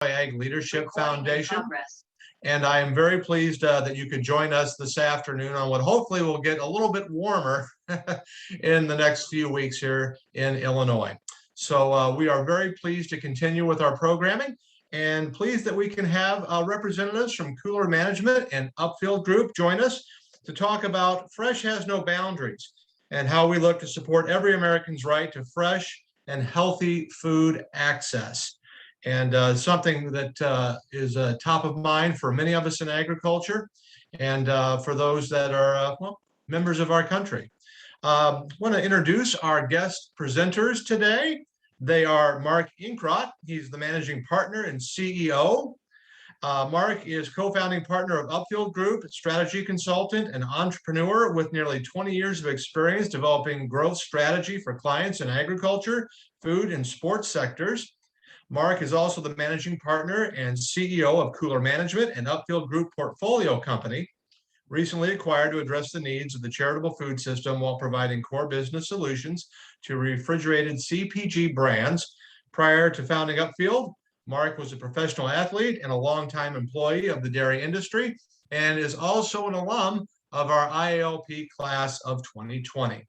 Ag Leadership Foundation. And I am very pleased that you could join us this afternoon on what hopefully will get a little bit warmer in the next few weeks here in Illinois. So we are very pleased to continue with our programming and pleased that we can have representatives from Cooler Management and Upfield Group join us to talk about Fresh Has No Boundaries and how we look to support every American's right to fresh and healthy food access. And something that is top of mind for many of us in agriculture and for those that are members of our country. I want to introduce our guest presenters today. They are Mark Inkrot. He's the managing partner and CEO. Mark is co-founding partner of Upfield Group, strategy consultant and entrepreneur with nearly 20 years of experience developing growth strategy for clients in agriculture, food, and sports sectors. Mark is also the managing partner and CEO of Cooler Management and Upfield Group portfolio company, recently acquired to address the needs of the charitable food system while providing core business solutions to refrigerated CPG brands. Prior to founding Upfield, Mark was a professional athlete and a longtime employee of the dairy industry and is also an alum of our IALP class of 2020.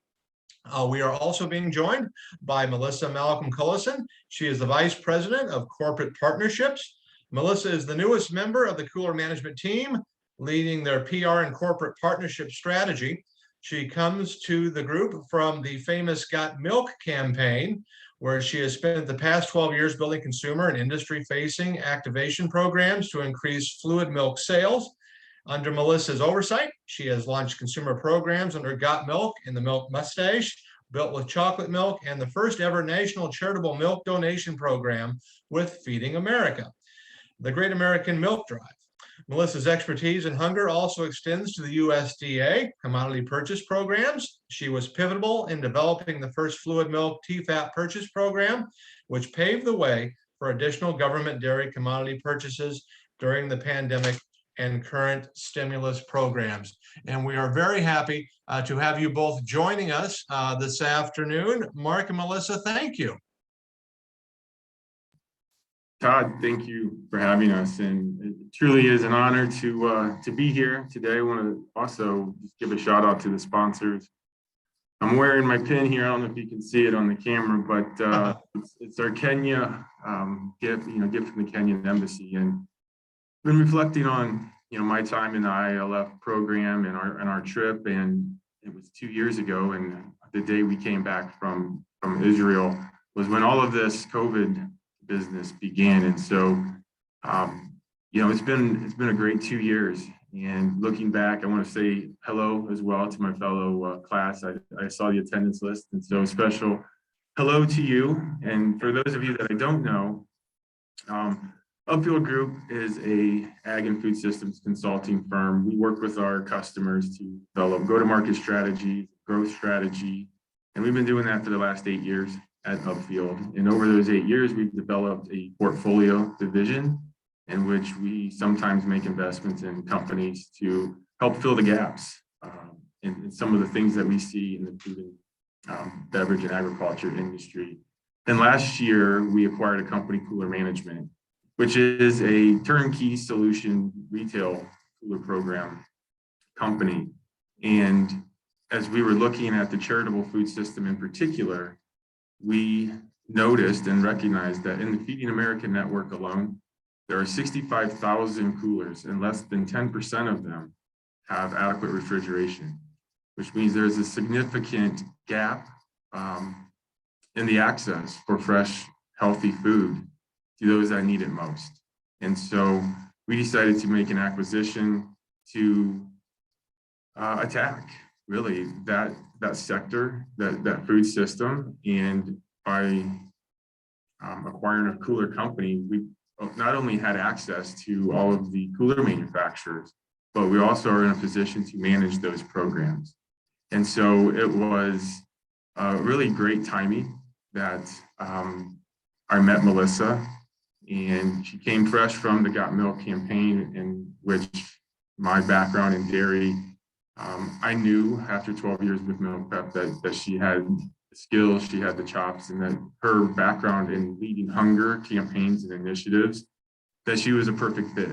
We are also being joined by Melissa Malcolm-Cullison. She is the Vice President of Corporate Partnerships. Melissa is the newest member of the Cooler Management team, leading their PR and corporate partnership strategy. She comes to the group from the famous Got Milk campaign, where she has spent the past 12 years building consumer and industry-facing activation programs to increase fluid milk sales. Under Melissa's oversight, she has launched consumer programs under Got Milk and the Milk Mustache, Built with Chocolate Milk, and the first ever national charitable milk donation program with Feeding America, the Great American Milk Drive. Melissa's expertise in hunger also extends to the USDA commodity purchase programs. She was pivotal in developing the first fluid milk TEFAP purchase program, which paved the way for additional government dairy commodity purchases during the pandemic and current stimulus programs. And we are very happy to have you both joining us this afternoon. Mark and Melissa, thank you. Todd, thank you for having us, and it truly is an honor to be here today. I want to also just give a shout out to the sponsors. I'm wearing my pin here. I don't know if you can see it on the camera, but it's our Kenya gift from the Kenyan Embassy, and been reflecting on my time in the ILF program and our trip, and it was 2 years ago, and the day we came back from Israel was when all of this COVID business began. And so it's been a great 2 years, and looking back, I want to say hello as well to my fellow class. I saw the attendance list, and so special hello to you. And for those of you that I don't know, Upfield Group is a ag and food systems consulting firm. We work with our customers to develop go-to-market strategy, growth strategy, and we've been doing that for the last 8 years at Upfield. And over those 8 years, we've developed a portfolio division in which we sometimes make investments in companies to help fill the gaps in some of the things that we see in the food and beverage and agriculture industry. And last year, we acquired a company, Cooler Management, which is a turnkey solution retail cooler program company. And as we were looking at the charitable food system in particular, we noticed and recognized that in the Feeding America network alone, there are 65,000 coolers, and less than 10% of them have adequate refrigeration, which means there's a significant gap in the access for fresh, healthy food to those that need it most. And so we decided to make an acquisition to attack really that sector, that food system. And by acquiring a cooler company, we not only had access to all of the cooler manufacturers, but we also are in a position to manage those programs. And so it was really great timing that I met Melissa, and she came fresh from the Got Milk campaign, in which my background in dairy, I knew after 12 years with Milk Prep that she had the skills, she had the chops, and that her background in leading hunger campaigns and initiatives that she was a perfect fit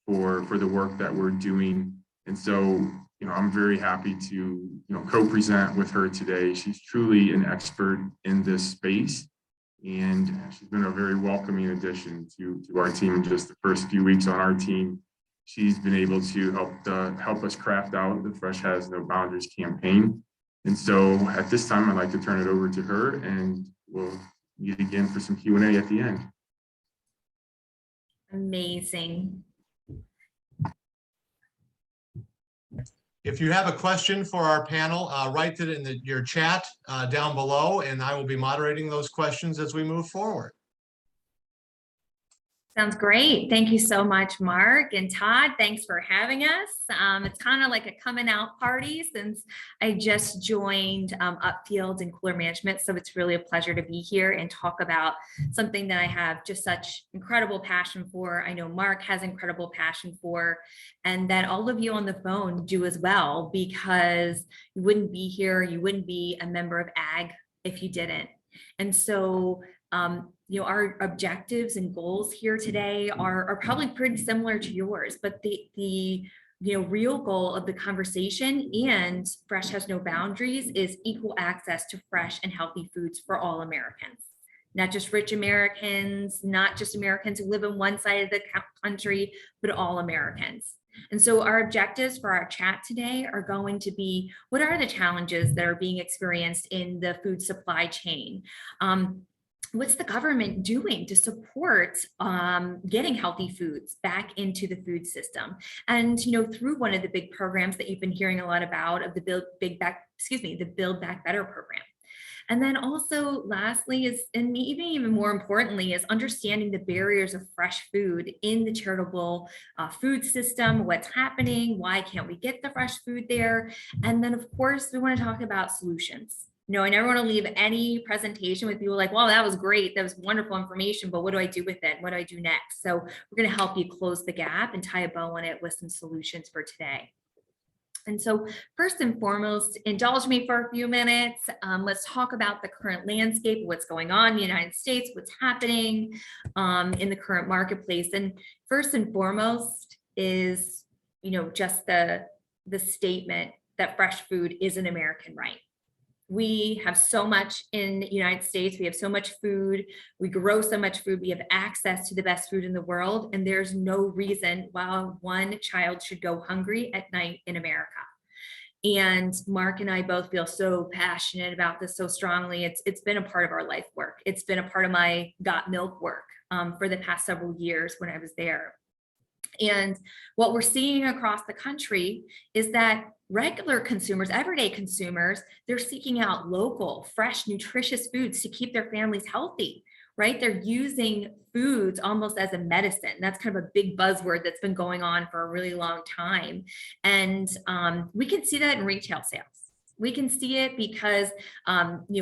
for the work that we're doing. And so, I'm very happy to, co-present with her today. She's truly an expert in this space, and she's been a very welcoming addition to our team. In just the first few weeks on our team, she's been able to help us craft out the Fresh Has No Boundaries campaign. And so at this time, I'd like to turn it over to her, and we'll meet again for some Q&A at the end. Amazing. If you have a question for our panel, write it in your chat down below, and I will be moderating those questions as we move forward. Sounds great. Thank you so much, Mark and Todd. Thanks for having us. It's kind of like a coming out party since I just joined Upfield and Cooler Management. So it's really a pleasure to be here and talk about something that I have just such incredible passion for. I know Mark has incredible passion for, and that all of you on the phone do as well, because you wouldn't be here, you wouldn't be a member of AG if you didn't. And so our objectives and goals here today are probably pretty similar to yours, but the real goal of the conversation and Fresh Has No Boundaries is equal access to fresh and healthy foods for all Americans, not just rich Americans, not just Americans who live in one side of the country, but all Americans. And so our objectives for our chat today are going to be, what are the challenges that are being experienced in the food supply chain? What's the government doing to support getting healthy foods back into the food system? And through one of the big programs that you've been hearing a lot about, of the Build Back Better program. And then also lastly is, and even more importantly, is understanding the barriers of fresh food in the charitable food system, what's happening, why can't we get the fresh food there? And then of course, we want to talk about solutions. I never want to leave any presentation with people like, well, that was great. That was wonderful information, but what do I do with it? What do I do next? So we're going to help you close the gap and tie a bow on it with some solutions for today. And so first and foremost, indulge me for a few minutes. Let's talk about the current landscape, what's going on in the United States, what's happening in the current marketplace. And first and foremost is, just the statement that fresh food is an American right. We have so much in the United States. We have so much food. We grow so much food. We have access to the best food in the world. And there's no reason why one child should go hungry at night in America. And Mark and I both feel so passionate about this so strongly. It's been a part of our life work. It's been a part of my Got Milk work for the past several years when I was there. And what we're seeing across the country is that regular consumers, everyday consumers, they're seeking out local, fresh, nutritious foods to keep their families healthy, right? They're using foods almost as a medicine. That's kind of a big buzzword that's been going on for a really long time. And we can see that in retail sales. We can see it because,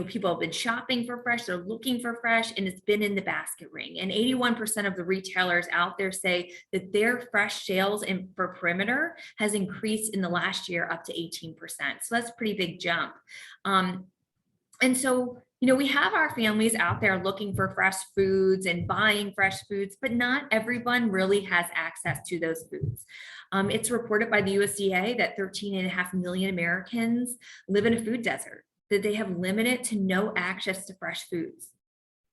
people have been shopping for fresh, they're looking for fresh, and it's been in the basket ring. And 81% of the retailers out there say that their fresh sales for perimeter has increased in the last year up to 18%. So that's a pretty big jump. And so, we have our families out there looking for fresh foods and buying fresh foods, but not everyone really has access to those foods. It's reported by the USDA that 13.5 million Americans live in a food desert, that they have limited to no access to fresh foods.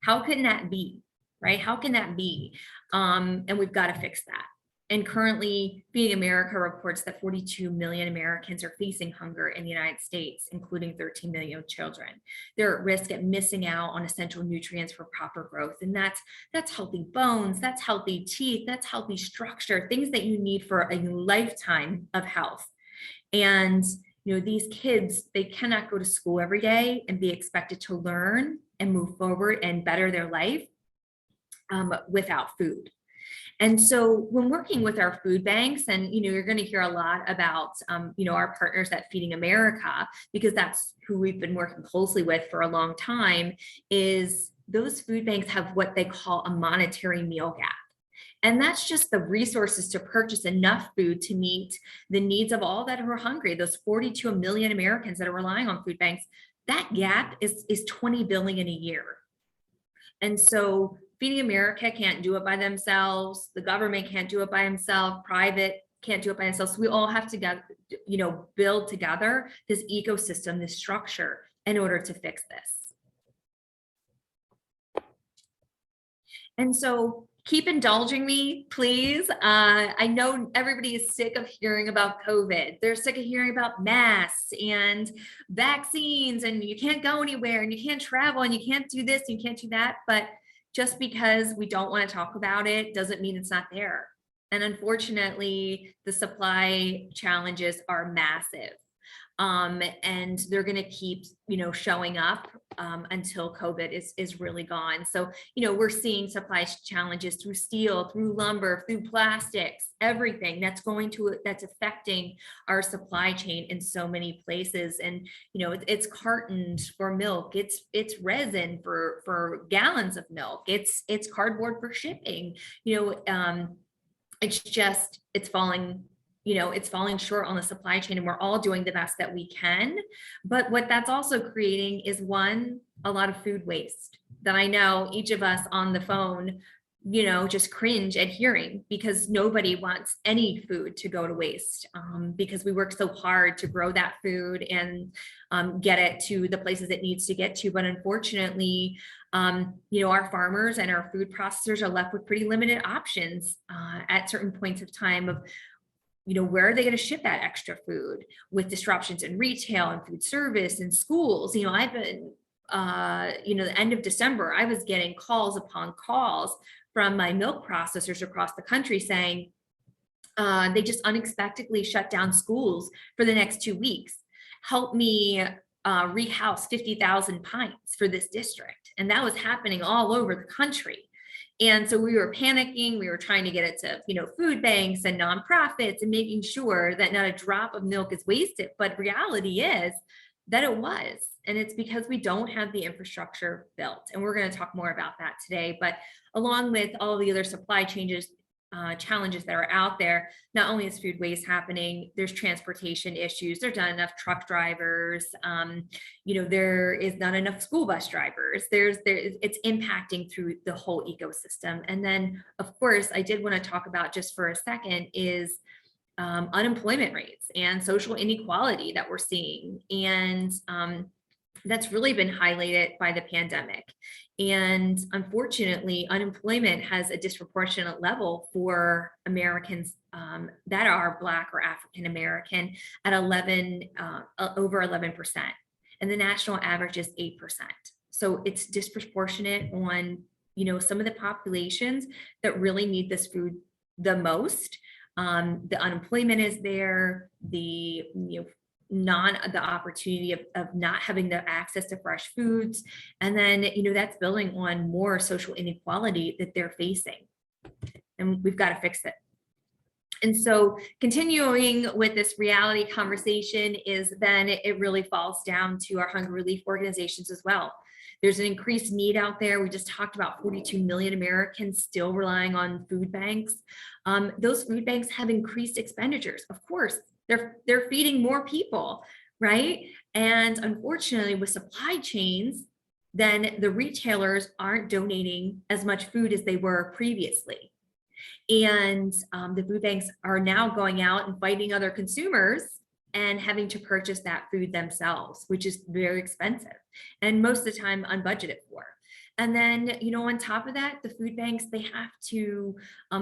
How can that be, right? How can that be? And we've got to fix that. And currently, Feeding America reports that 42 million Americans are facing hunger in the United States, including 13 million children. They're at risk at missing out on essential nutrients for proper growth. And that's healthy bones, that's healthy teeth, that's healthy structure, things that you need for a lifetime of health. And these kids, they cannot go to school every day and be expected to learn and move forward and better their life without food. And so when working with our food banks, and you're going to hear a lot about our partners at Feeding America, because that's who we've been working closely with for a long time, is those food banks have what they call a monetary meal gap. And that's just the resources to purchase enough food to meet the needs of all that are hungry, those 42 million Americans that are relying on food banks. That gap is 20 billion a year. And so Feeding America can't do it by themselves. The government can't do it by themselves. Private can't do it by themselves. So we all have to get, build together this ecosystem, this structure in order to fix this. And so keep indulging me, please. I know everybody is sick of hearing about COVID. They're sick of hearing about masks and vaccines, and you can't go anywhere, and you can't travel, and you can't do this, and you can't do that. But just because we don't want to talk about it doesn't mean it's not there. And unfortunately, the supply challenges are massive. And they're going to keep, showing up until COVID is really gone. So, we're seeing supply challenges through steel, through lumber, through plastics, everything that's affecting our supply chain in so many places. And, it's cartons for milk, it's resin for gallons of milk, it's cardboard for shipping, it's falling short on the supply chain, and we're all doing the best that we can. But what that's also creating is a lot of food waste that I know each of us on the phone, just cringe at hearing, because nobody wants any food to go to waste, because we work so hard to grow that food and get it to the places it needs to get to. But unfortunately, our farmers and our food processors are left with pretty limited options at certain points of time of, where are they going to ship that extra food with disruptions in retail and food service and schools? I've been, the end of December, I was getting calls upon calls from my milk processors across the country saying they just unexpectedly shut down schools for the next 2 weeks. Help me rehouse 50,000 pints for this district. And that was happening all over the country. And so we were panicking. We were trying to get it to, food banks and nonprofits and making sure that not a drop of milk is wasted. But reality is that it was. And it's because we don't have the infrastructure built. And we're going to talk more about that today. But along with all the other supply challenges that are out there, not only is food waste happening, there's transportation issues. There's not enough truck drivers. There is not enough school bus drivers. It's impacting through the whole ecosystem. And then, of course, I did want to talk about just for a second is unemployment rates and social inequality that we're seeing. And that's really been highlighted by the pandemic. And unfortunately, unemployment has a disproportionate level for Americans that are Black or African American at over 11%. And the national average is 8%. So it's disproportionate on, some of the populations that really need this food the most. The unemployment is there, the opportunity of not having the access to fresh foods. And then, that's building on more social inequality that they're facing. And we've got to fix it. And so continuing with this reality conversation is then it really falls down to our hunger relief organizations as well. There's an increased need out there. We just talked about 42 million Americans still relying on food banks. Those food banks have increased expenditures. Of course, they're feeding more people, right? And unfortunately, with supply chains, then the retailers aren't donating as much food as they were previously. And the food banks are now going out and fighting other consumers and having to purchase that food themselves, which is very expensive and most of the time unbudgeted for. And then, on top of that, the food banks, they have to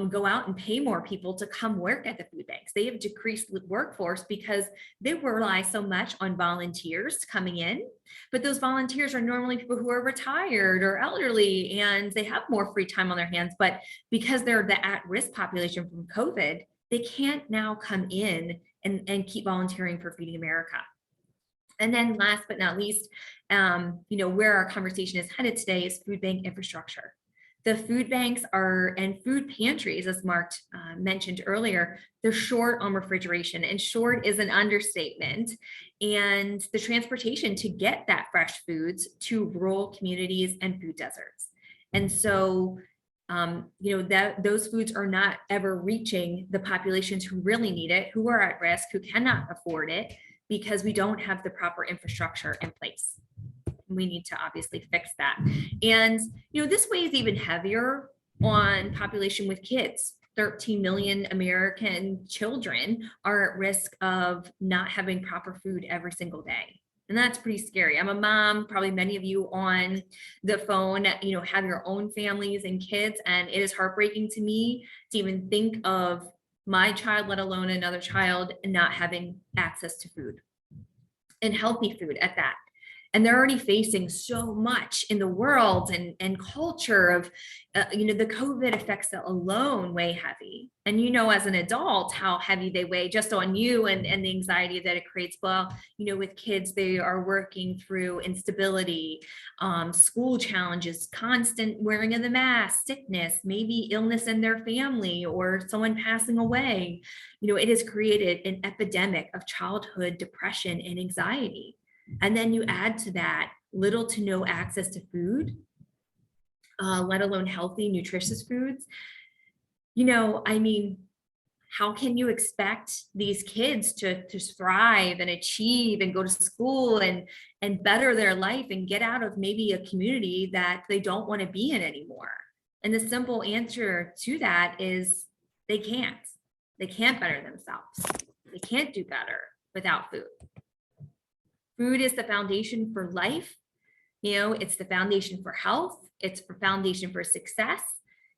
go out and pay more people to come work at the food banks. They have decreased the workforce because they rely so much on volunteers coming in. But those volunteers are normally people who are retired or elderly, and they have more free time on their hands. But because they're the at-risk population from COVID, they can't now come in and keep volunteering for Feeding America. And then last but not least, where our conversation is headed today is food bank infrastructure. The food banks and food pantries, as Mark mentioned earlier, they're short on refrigeration, and short is an understatement. And the transportation to get that fresh foods to rural communities and food deserts. And so, those foods are not ever reaching the populations who really need it, who are at risk, who cannot afford it, because we don't have the proper infrastructure in place. We need to obviously fix that. And, this weighs even heavier on population with kids. 13 million American children are at risk of not having proper food every single day. And that's pretty scary. I'm a mom, probably many of you on the phone, have your own families and kids. And it is heartbreaking to me to even think of my child, let alone another child, not having access to food and healthy food at that. And they're already facing so much in the world and culture of, the COVID effects alone weigh heavy. And as an adult, how heavy they weigh just on you and the anxiety that it creates. Well, with kids, they are working through instability, school challenges, constant wearing of the mask, sickness, maybe illness in their family or someone passing away. It has created an epidemic of childhood depression and anxiety. And then you add to that little to no access to food, let alone healthy, nutritious foods. How can you expect these kids to thrive and achieve and go to school and better their life and get out of maybe a community that they don't want to be in anymore? And the simple answer to that is they can't. They can't better themselves. They can't do better without food. Food is the foundation for life. It's the foundation for health. It's the foundation for success.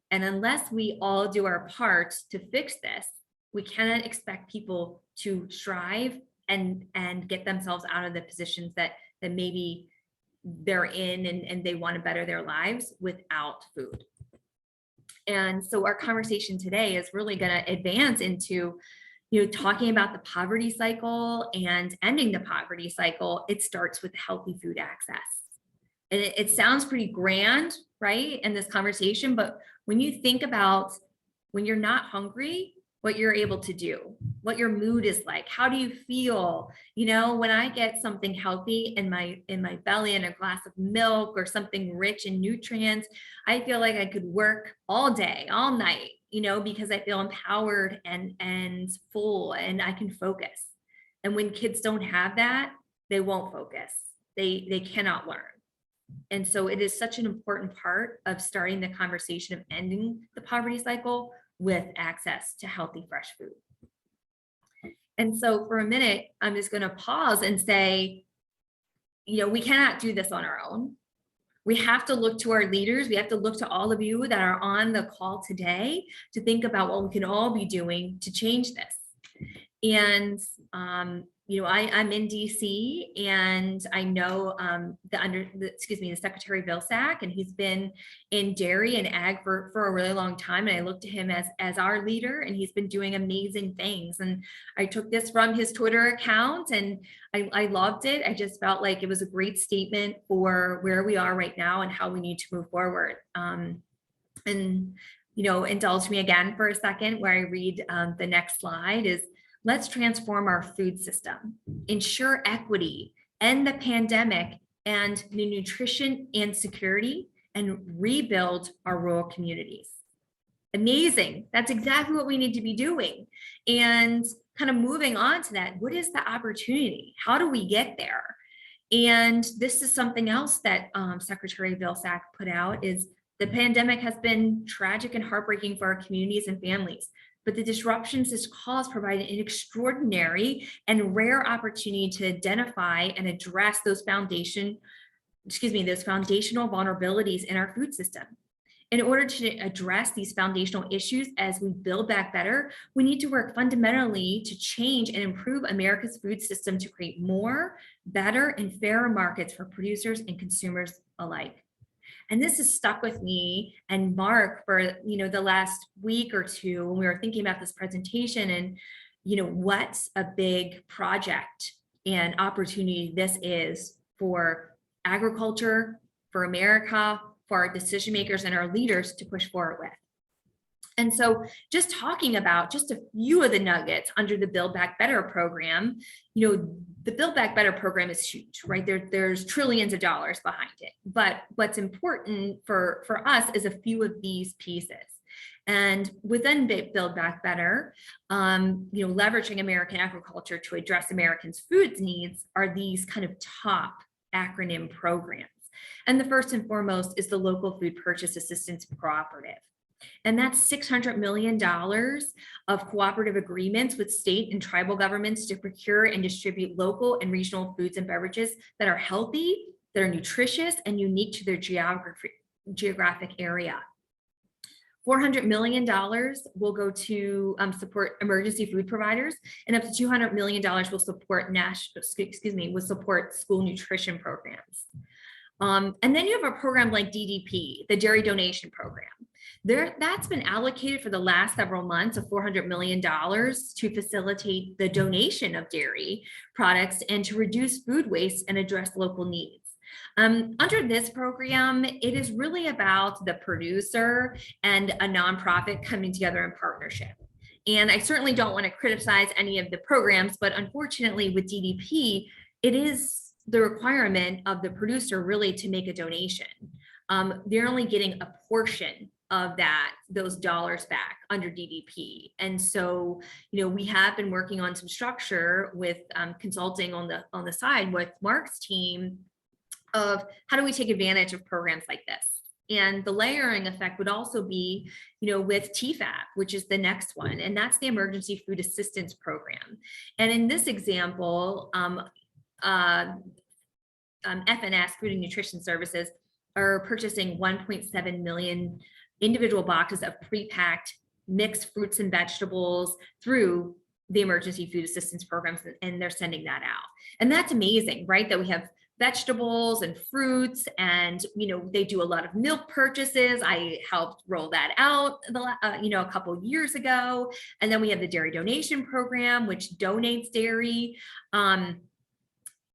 And unless we all do our part to fix this, we cannot expect people to strive and get themselves out of the positions that maybe they're in and they want to better their lives without food. And so our conversation today is really going to advance into talking about the poverty cycle and ending the poverty cycle. It starts with healthy food access. And it sounds pretty grand, right, in this conversation, but when you think about when you're not hungry, what you're able to do, what your mood is like, how do you feel? When I get something healthy in my belly and a glass of milk or something rich in nutrients, I feel like I could work all day, all night, because I feel empowered and full and I can focus. And when kids don't have that, they won't focus. They cannot learn. And so it is such an important part of starting the conversation of ending the poverty cycle with access to healthy, fresh food. And so for a minute, I'm just going to pause and say, we cannot do this on our own. We have to look to our leaders. We have to look to all of you that are on the call today to think about what we can all be doing to change this. And, I'm in DC and I know the Secretary Vilsack, and he's been in dairy and ag for a really long time. And I look to him as our leader, and he's been doing amazing things. And I took this from his Twitter account and I loved it. I just felt like it was a great statement for where we are right now and how we need to move forward. Indulge me again for a second where I read the next slide is, let's transform our food system, ensure equity, end the pandemic and the nutrition and security, and rebuild our rural communities. Amazing. That's exactly what we need to be doing. And kind of moving on to that, what is the opportunity? How do we get there? And this is something else that Secretary Vilsack put out is the pandemic has been tragic and heartbreaking for our communities and families. But the disruptions this caused provided an extraordinary and rare opportunity to identify and address those foundational vulnerabilities in our food system. In order to address these foundational issues as we build back better, we need to work fundamentally to change and improve America's food system to create more, better, and fairer markets for producers and consumers alike. And this has stuck with me and Mark for, the last week or two when we were thinking about this presentation and, what a big project and opportunity this is for agriculture, for America, for our decision makers and our leaders to push forward with. And so just talking about just a few of the nuggets under the Build Back Better program, the Build Back Better program is huge, right? There's trillions of dollars behind it. But what's important for us is a few of these pieces. And within Build Back Better, leveraging American agriculture to address Americans' food needs are these kind of top acronym programs. And the first and foremost is the Local Food Purchase Assistance Cooperative. And that's $600 million of cooperative agreements with state and tribal governments to procure and distribute local and regional foods and beverages that are healthy, that are nutritious, and unique to their geographic area. $400 million will go to support emergency food providers, and up to $200 million will support school nutrition programs. And then you have a program like DDP, the Dairy Donation Program. That's been allocated for the last several months of $400 million to facilitate the donation of dairy products and to reduce food waste and address local needs. Under this program, it is really about the producer and a nonprofit coming together in partnership. And I certainly don't want to criticize any of the programs, but unfortunately with DDP, it is the requirement of the producer really to make a donation. They're only getting a portion of those dollars back under DDP. And so, we have been working on some structure with consulting on the side with Mark's team of how do we take advantage of programs like this. And the layering effect would also be, with TEFAP, which is the next one, and that's the Emergency Food Assistance Program. And in this example, FNS, Food and Nutrition Services, are purchasing 1.7 million individual boxes of pre-packed mixed fruits and vegetables through the Emergency Food Assistance Programs, and they're sending that out. And that's amazing, right? That we have vegetables and fruits, and they do a lot of milk purchases. I helped roll that out a couple years ago. And then we have the Dairy Donation Program, which donates dairy.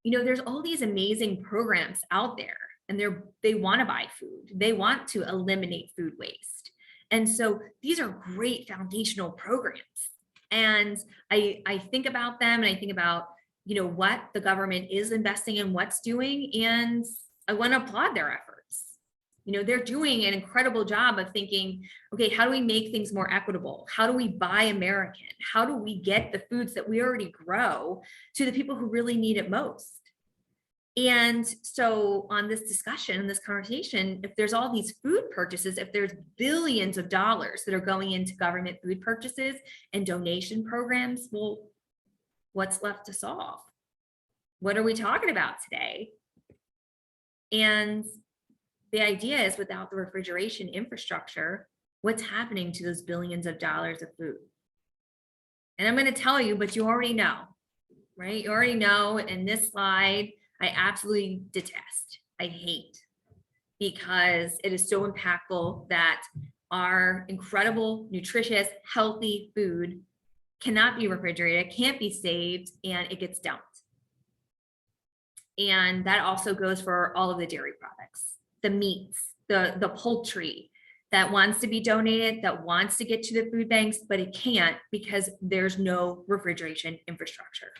There's all these amazing programs out there, and they want to buy food. They want to eliminate food waste. And so these are great foundational programs. And I think about them, and I think about what the government is investing in, what's doing, and I want to applaud their efforts. They're doing an incredible job of thinking, okay, how do we make things more equitable? How do we buy American? How do we get the foods that we already grow to the people who really need it most? And so on this discussion, this conversation, if there's all these food purchases, if there's billions of dollars that are going into government food purchases and donation programs, well, what's left to solve? What are we talking about today? And the idea is, without the refrigeration infrastructure, what's happening to those billions of dollars of food? And I'm going to tell you, but you already know, right? You already know. In this slide, I absolutely detest, I hate, because it is so impactful that our incredible, nutritious, healthy food cannot be refrigerated, can't be saved, and it gets dumped. And that also goes for all of the dairy products, the meats, the poultry that wants to be donated, that wants to get to the food banks, but it can't because there's no refrigeration infrastructure.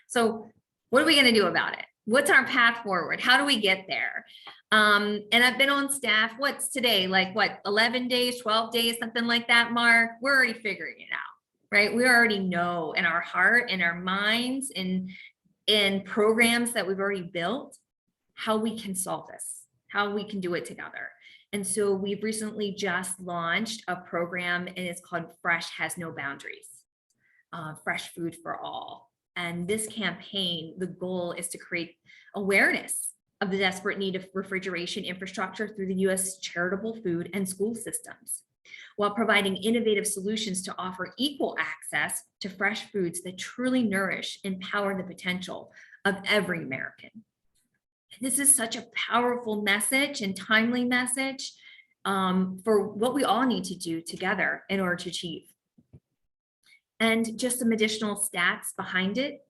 So what are we going to do about it? What's our path forward? How do we get there? And I've been on staff, what's today? Like what, 11 days, 12 days, something like that, Mark? We're already figuring it out. Right? We already know in our heart, in our minds, in programs that we've already built, how we can solve this, how we can do it together. And so we've recently just launched a program, and it's called Fresh Has No Boundaries, Fresh Food for All. And this campaign, the goal is to create awareness of the desperate need of refrigeration infrastructure through the U.S. charitable food and school systems, while providing innovative solutions to offer equal access to fresh foods that truly nourish and power the potential of every American. And this is such a powerful message and timely message for what we all need to do together in order to achieve. And just some additional stats behind it.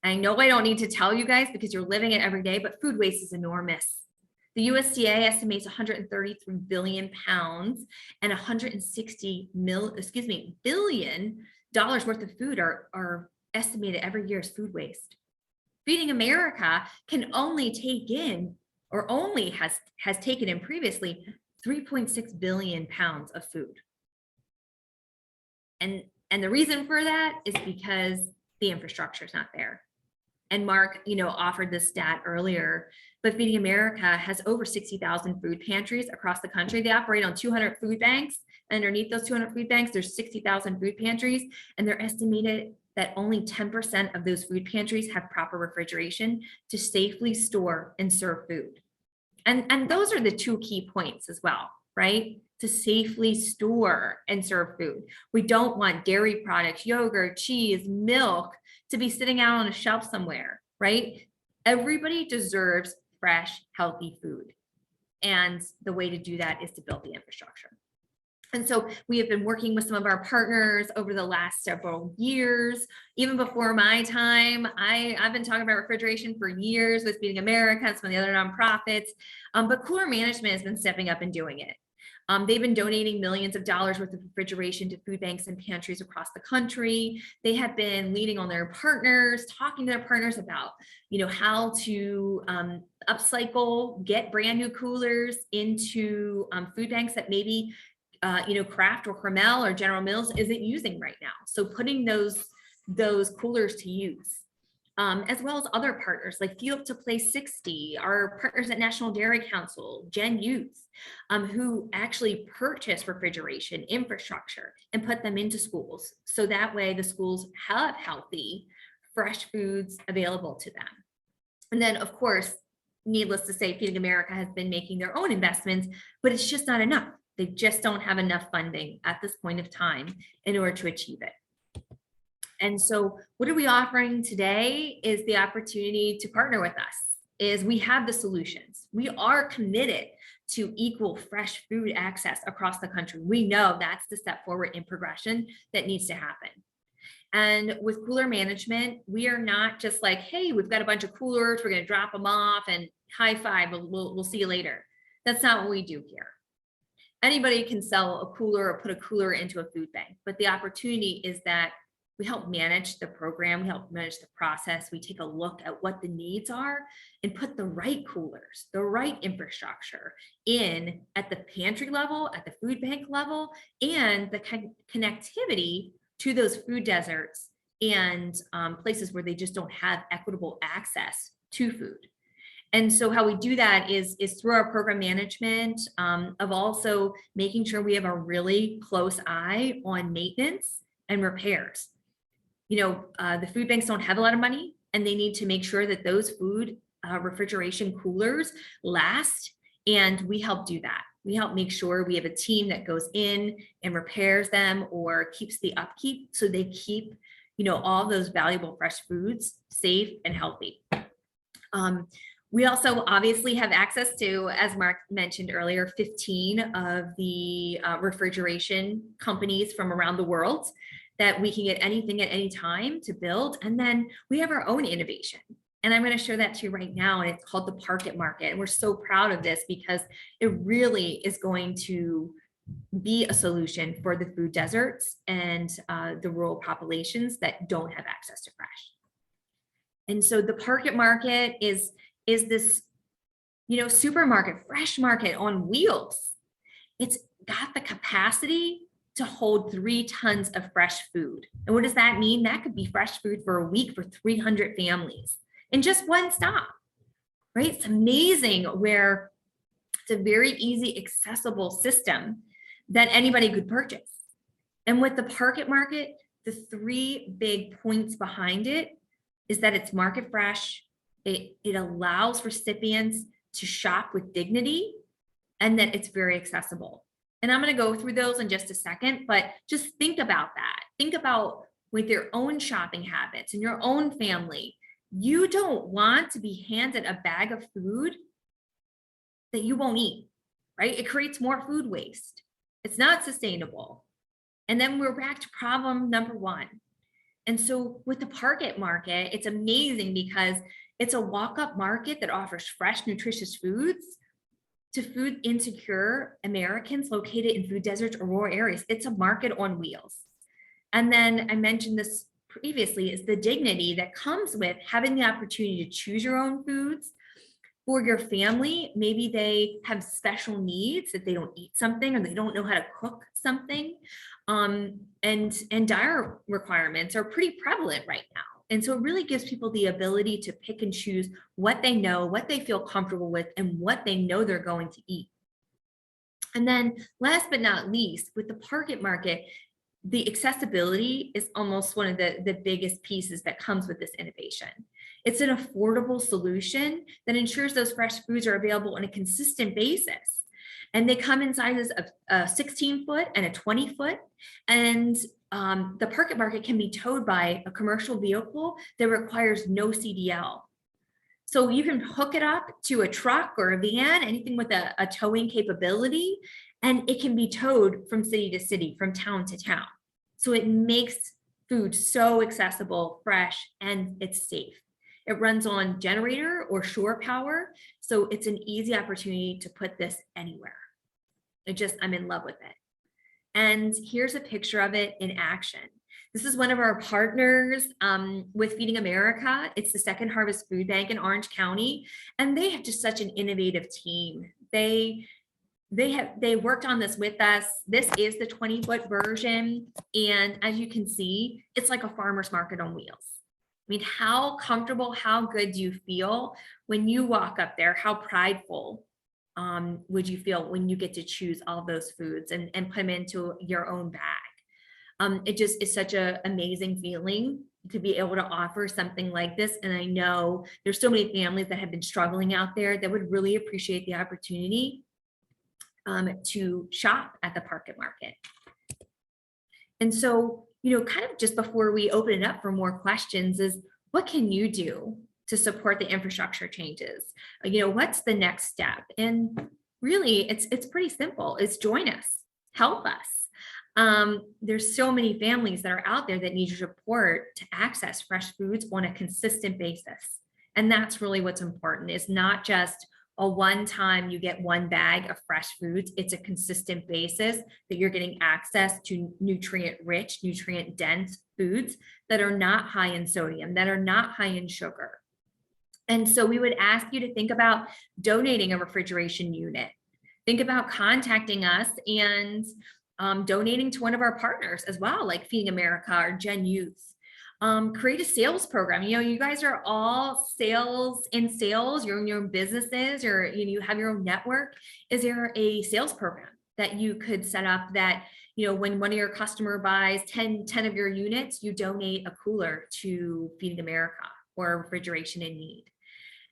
I know I don't need to tell you guys because you're living it every day, but food waste is enormous. The USDA estimates 133 billion pounds and $160 billion worth of food are estimated every year as food waste. Feeding America can only take in, or only has taken in previously, 3.6 billion pounds of food. And the reason for that is because the infrastructure is not there. And Mark, offered this stat earlier, but Feeding America has over 60,000 food pantries across the country. They operate on 200 food banks. Underneath those 200 food banks, there's 60,000 food pantries, and they're estimated that only 10% of those food pantries have proper refrigeration to safely store and serve food. And those are the two key points as well, right? To safely store and serve food. We don't want dairy products, yogurt, cheese, milk to be sitting out on a shelf somewhere, right? Everybody deserves fresh, healthy food. And the way to do that is to build the infrastructure. And so we have been working with some of our partners over the last several years. Even before my time, I've been talking about refrigeration for years with Feeding America and some of the other nonprofits, but Cooler Management has been stepping up and doing it. They've been donating millions of dollars worth of refrigeration to food banks and pantries across the country. They have been leading on their partners, talking to their partners about, how to upcycle, get brand new coolers into food banks that maybe Kraft or Hormel or General Mills isn't using right now. So putting those coolers to use, as well as other partners like Fuel Up to Play 60, our partners at National Dairy Council, Gen Youth, who actually purchase refrigeration infrastructure and put them into schools. So that way the schools have healthy, fresh foods available to them. And then, of course, needless to say, Feeding America has been making their own investments, but it's just not enough. They just don't have enough funding at this point of time in order to achieve it. And so what are we offering today is the opportunity to partner with us. Is we have the solutions. We are committed to equal fresh food access across the country. We know that's the step forward in progression that needs to happen. And with Cooler Management, we are not just like, hey, we've got a bunch of coolers, we're going to drop them off and high five, we'll see you later. That's not what we do here. Anybody can sell a cooler or put a cooler into a food bank, but the opportunity is that we help manage the program, we help manage the process, we take a look at what the needs are and put the right coolers, the right infrastructure in at the pantry level, at the food bank level, and the connectivity to those food deserts and places where they just don't have equitable access to food. And so how we do that is through our program management of also making sure we have a really close eye on maintenance and repairs. The food banks don't have a lot of money, and they need to make sure that those food refrigeration coolers last, and we help do that. We help make sure we have a team that goes in and repairs them or keeps the upkeep so they keep, all those valuable fresh foods safe and healthy. We also obviously have access to, as Mark mentioned earlier, 15 of the refrigeration companies from around the world that we can get anything at any time to build. And then we have our own innovation. And I'm going to show that to you right now. And it's called the Park Market. And we're so proud of this because it really is going to be a solution for the food deserts and the rural populations that don't have access to fresh. And so the Park Market is this, supermarket, fresh market on wheels. It's got the capacity to hold 3 tons of fresh food. And what does that mean? That could be fresh food for a week for 300 families in just one stop, right? It's amazing where it's a very easy, accessible system that anybody could purchase. And with the Park Market, the 3 big points behind it is that it's market fresh. It allows recipients to shop with dignity, and that it's very accessible. And I'm going to go through those in just a second, but just think about that. Think about with your own shopping habits and your own family. You don't want to be handed a bag of food that you won't eat, right? It creates more food waste. It's not sustainable. And then we're back to problem number 1. And so with the Park Market, it's amazing because it's a walk-up market that offers fresh, nutritious foods to food insecure Americans located in food deserts or rural areas. It's a market on wheels. And then I mentioned this previously, is the dignity that comes with having the opportunity to choose your own foods for your family. Maybe they have special needs that they don't eat something or they don't know how to cook something. And diet requirements are pretty prevalent right now. And so it really gives people the ability to pick and choose what they know, what they feel comfortable with, and what they know they're going to eat. And then last but not least, with the market, the accessibility is almost one of the biggest pieces that comes with this innovation. It's an affordable solution that ensures those fresh foods are available on a consistent basis. And they come in sizes of a 16-foot and a 20-foot. And the market can be towed by a commercial vehicle that requires no CDL. So you can hook it up to a truck or a van, anything with a towing capability, and it can be towed from city to city, from town to town. So it makes food so accessible, fresh, and it's safe. It runs on generator or shore power, so it's an easy opportunity to put this anywhere. I'm in love with it. And here's a picture of it in action. This is one of our partners with Feeding America. It's the Second Harvest Food Bank in Orange County, and they have just such an innovative team. They worked on this with us. This is the 20-foot version, and as you can see, it's like a farmer's market on wheels. I mean, how comfortable, how good do you feel when you walk up there? How prideful would you feel when you get to choose all those foods and put them into your own bag? It just is such an amazing feeling to be able to offer something like this. And I know there's so many families that have been struggling out there that would really appreciate the opportunity to shop at the market. And so, kind of just before we open it up for more questions is, what can you do to support the infrastructure changes? What's the next step? And really, it's pretty simple. It's join us, help us. There's so many families that are out there that need your support to access fresh foods on a consistent basis. And that's really what's important. It's not just a one-time you get one bag of fresh foods. It's a consistent basis that you're getting access to nutrient-rich, nutrient-dense foods that are not high in sodium, that are not high in sugar. And so we would ask you to think about donating a refrigeration unit. Think about contacting us and donating to one of our partners as well, like Feeding America or Gen Youth. Create a sales program. You guys are all in sales, you're in your own businesses, or you have your own network. Is there a sales program that you could set up that, when one of your customer buys 10 of your units, you donate a cooler to Feeding America or Refrigeration in Need?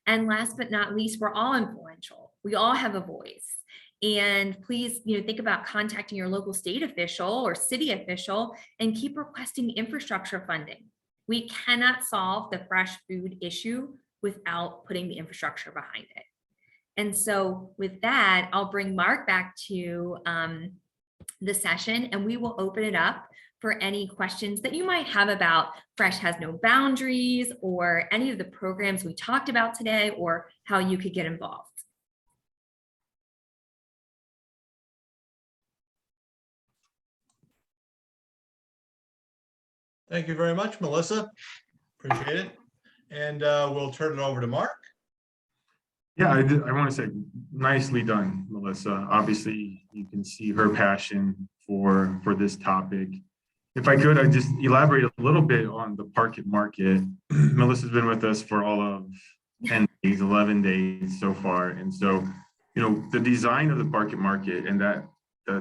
And last but not least, we're all influential. We all have a voice. And please, think about contacting your local state official or city official and keep requesting infrastructure funding. We cannot solve the fresh food issue without putting the infrastructure behind it. And so with that, I'll bring Mark back to the session, and we will open it up for any questions that you might have about Fresh Has No Boundaries or any of the programs we talked about today, or how you could get involved. Thank you very much, Melissa. Appreciate it. And we'll turn it over to Mark. Yeah, I want to say nicely done, Melissa. Obviously, you can see her passion for this topic. If I could, I'd just elaborate a little bit on the market. Melissa's been with us for all of 10 days, 11 days so far. And so, the design of the market and that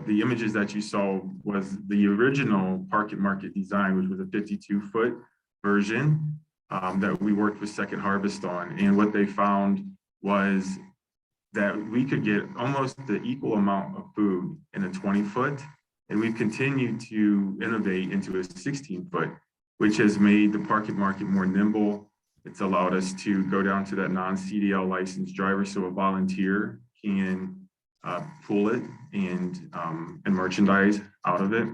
the images that you saw was the original market design, which was a 52-foot version that we worked with Second Harvest on. And what they found was that we could get almost the equal amount of food in a 20-foot. And we've continued to innovate into a 16-foot, which has made the market more nimble. It's allowed us to go down to that non-CDL licensed driver, so a volunteer can pull it and merchandise out of it.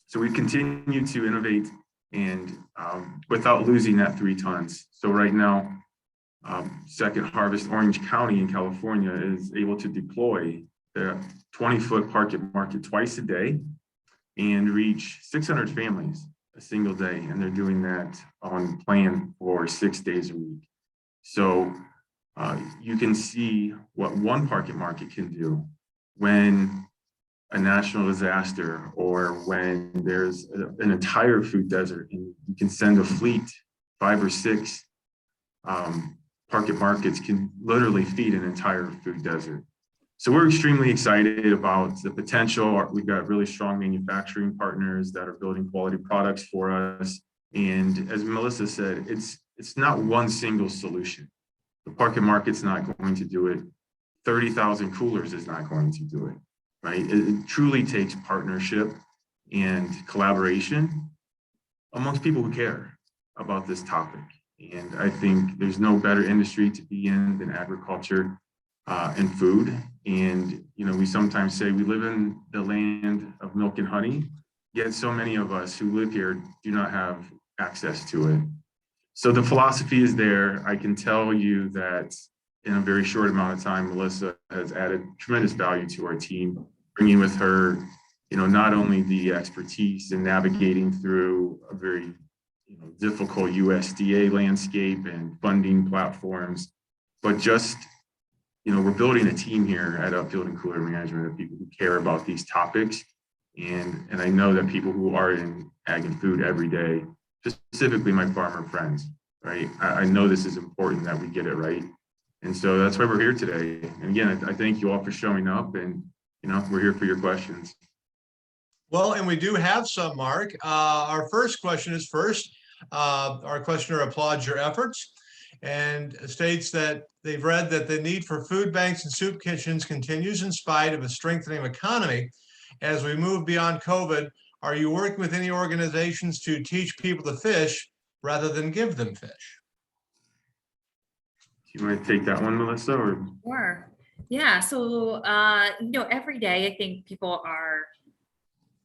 So we continue to innovate and without losing that 3 tons. So right now, Second Harvest Orange County in California is able to deploy the 20-foot market twice a day and reach 600 families a single day. And they're doing that on plan for 6 days a week. So you can see what one market can do when a national disaster or when there's an entire food desert, and you can send a fleet 5 or 6 market markets can literally feed an entire food desert. So we're extremely excited about the potential. We've got really strong manufacturing partners that are building quality products for us. And as Melissa said, it's not one single solution. The market market's not going to do it. 30,000 coolers is not going to do it, right? It truly takes partnership and collaboration amongst people who care about this topic. And I think there's no better industry to be in than agriculture and food. And, you know, we sometimes say we live in the land of milk and honey, yet so many of us who live here do not have access to it. So the philosophy is there. I can tell you that in a very short amount of time, Melissa has added tremendous value to our team, bringing with her, you know, not only the expertise in navigating through a very difficult USDA landscape and funding platforms, but just, you know, we're building a team here at Upfield and Cooler Management of people who care about these topics. And I know that people who are in ag and food every day, specifically my farmer friends, right? I know this is important that we get it right. And so that's why we're here today. And again, I thank you all for showing up, and, you know, we're here for your questions. Well, and we do have some, Mark. Our first question is our questioner applauds your efforts and states that they've read that the need for food banks and soup kitchens continues in spite of a strengthening economy. As we move beyond COVID, are you working with any organizations to teach people to fish rather than give them fish? You might take that one, Melissa, or? Sure. Yeah. So, every day I think people are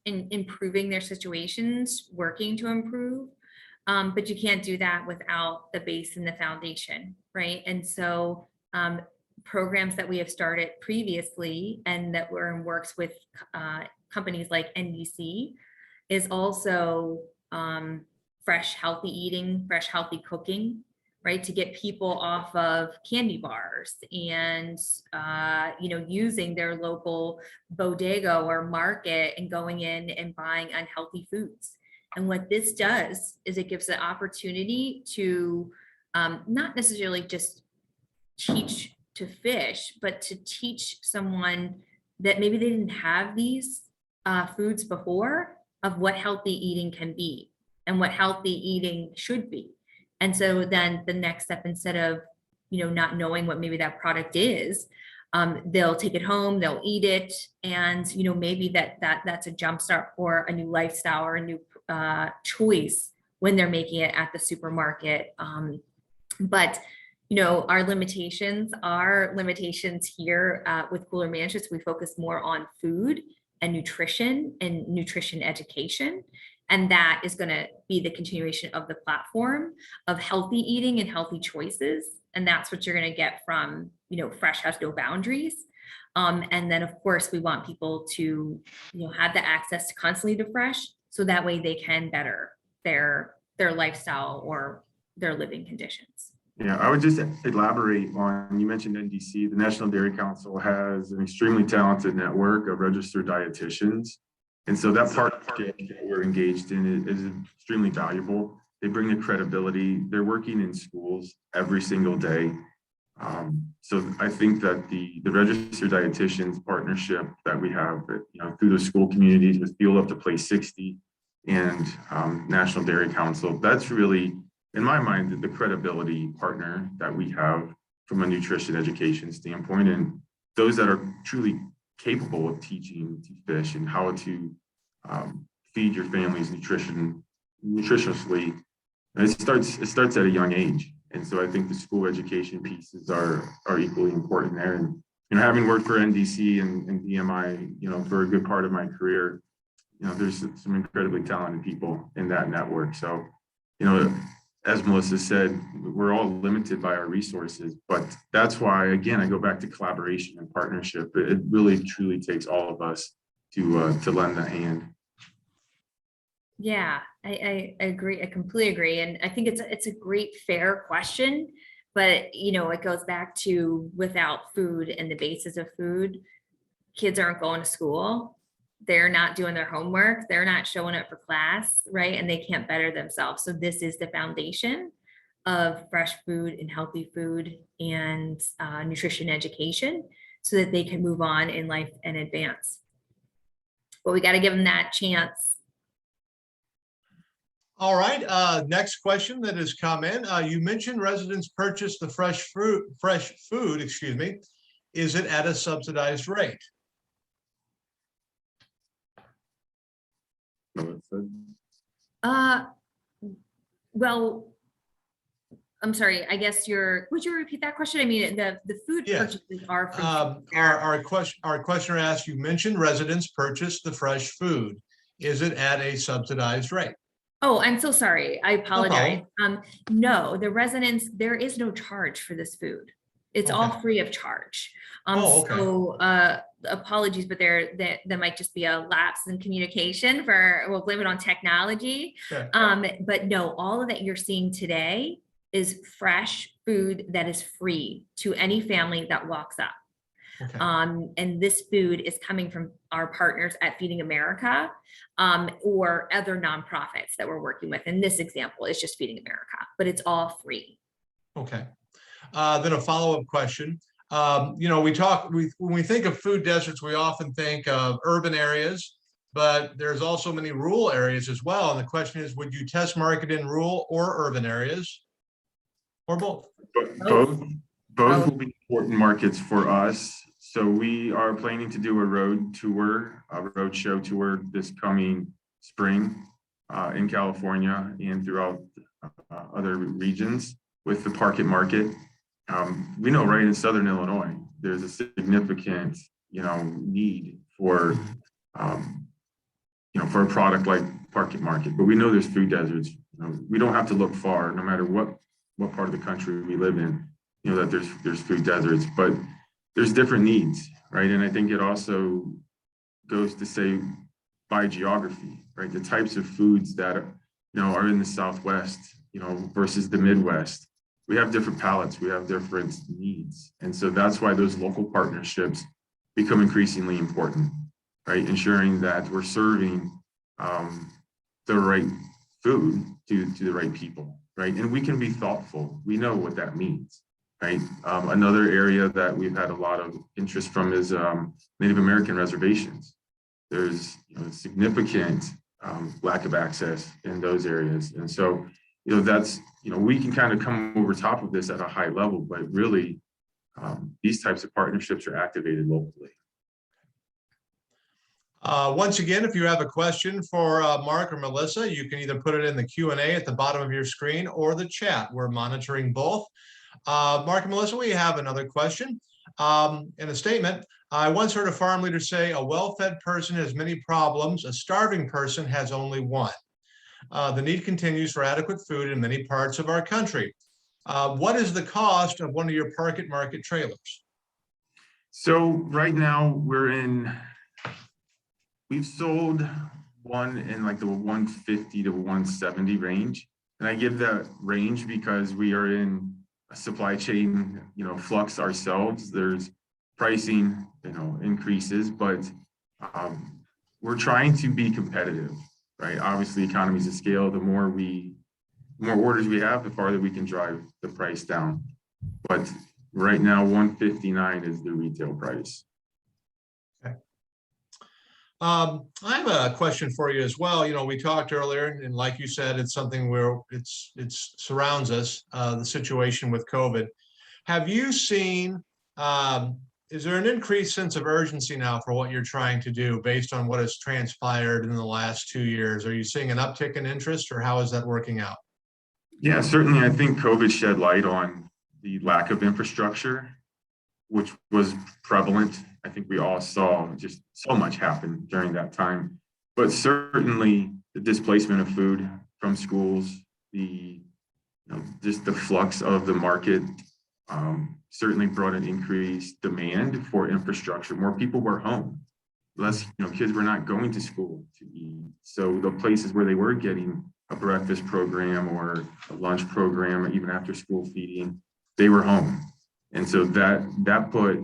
improving their situations, working to improve. But you can't do that without the base and the foundation, right? And so programs that we have started previously and that we're in works with companies like NBC is also fresh, healthy eating, fresh, healthy cooking, right? To get people off of candy bars and, using their local bodega or market and going in and buying unhealthy foods. And what this does is it gives the opportunity to not necessarily just teach to fish, but to teach someone that maybe they didn't have these foods before of what healthy eating can be and what healthy eating should be. And so then the next step, instead of, not knowing what maybe that product is, they'll take it home, they'll eat it. And, maybe that's a jumpstart for a new lifestyle or a new choice when they're making it at the supermarket. But our limitations here with Cooler Management. We focus more on food and nutrition education. And that is going to be the continuation of the platform of healthy eating and healthy choices. And that's what you're going to get from, Fresh Has No Boundaries. And then, of course, we want people to, have the access to constantly to fresh, so that way they can better their lifestyle or their living conditions. Yeah, I would just elaborate on, you mentioned NDC. The National Dairy Council has an extremely talented network of registered dietitians. And so that partnership that we're engaged in is extremely valuable. They bring the credibility. They're working in schools every single day. So I think that the registered dietitians partnership that we have, through the school communities with Fuel Up to Play 60 and National Dairy Council, that's really, in my mind, the credibility partner that we have from a nutrition education standpoint, and those that are truly capable of teaching to fish and how to feed your families nutritiously. And it starts at a young age. And so I think the school education pieces are equally important there. And having worked for NDC and DMI, for a good part of my career, there's some incredibly talented people in that network. So, as Melissa said, we're all limited by our resources, but that's why, again, I go back to collaboration and partnership. It really, truly takes all of us to lend a hand. Yeah, I agree. I completely agree. And I think it's a great, fair question, but it goes back to, without food and the basis of food, kids aren't going to school. They're not doing their homework. They're not showing up for class, right? And they can't better themselves. So this is the foundation. of fresh food and healthy food and nutrition education so that they can move on in life and advance. But we got to give them that chance. All right, next question that has come in. You mentioned residents purchase the fresh food, excuse me. Is it at a subsidized rate? Well, I'm sorry, I guess would you repeat that question? I mean, the food Yes. purchases are from Our questioner asked, you mentioned residents purchase the fresh food. Is it at a subsidized rate? Oh, I'm so sorry. I apologize. problem. No, the residents, there is no charge for this food. It's all Okay. free of charge. Oh, okay. So apologies, but there might just be a lapse in communication we'll blame it on technology. Okay. But no, all of that you're seeing today is fresh food that is free to any family that walks up. Okay. And this food is coming from our partners at Feeding America or other nonprofits that we're working with. In this example, it's just Feeding America, but it's all free. Okay. Then a follow-up question. You know, when we think of food deserts, we often think of urban areas, but there's also many rural areas as well. And the question is, would you test market in rural or urban areas? Or both? Both will be important markets for us. So we are planning to do a road show tour this coming spring in California and throughout other regions with the Park It Market. We know right in Southern Illinois, there's a significant, need for, for a product like Park It Market, but we know there's food deserts. We don't have to look far, no matter what part of the country we live in, that there's food deserts, but there's different needs, right? And I think it also goes to say by geography, right? The types of foods that, are in the Southwest, versus the Midwest. We have different palates, we have different needs. And so that's why those local partnerships become increasingly important, right? Ensuring that we're serving the right food to the right people, right? And we can be thoughtful. We know what that means, right? Another area that we've had a lot of interest from is Native American reservations. There's significant lack of access in those areas. And so, that's, we can kind of come over top of this at a high level, but really these types of partnerships are activated locally. Once again, if you have a question for Mark or Melissa, you can either put it in the Q&A at the bottom of your screen or the chat. We're monitoring both. Mark and Melissa, we have another question in a statement. I once heard a farm leader say, a well-fed person has many problems, a starving person has only one. The need continues for adequate food in many parts of our country. What is the cost of one of your Park It Market trailers? So right now we've sold one in like the 150 to 170 range. And I give that range because we are in a supply chain, flux ourselves. There's pricing, increases, but we're trying to be competitive, right? Obviously, economies of scale, the more orders we have, the farther we can drive the price down. But right now, 159 is the retail price. Okay. I have a question for you as well. We talked earlier, and like you said, it's something where it surrounds us, the situation with COVID. Have you seen, is there an increased sense of urgency now for what you're trying to do based on what has transpired in the last 2 years? Are you seeing an uptick in interest, or how is that working out? Yeah, certainly. I think COVID shed light on the lack of infrastructure, which was prevalent. I think we all saw just so much happen during that time, but certainly the displacement of food from schools, just the flux of the market certainly brought an increased demand for infrastructure. More people were home. Less, kids were not going to school to eat. So the places where they were getting a breakfast program or a lunch program, even after school feeding, they were home. And so that put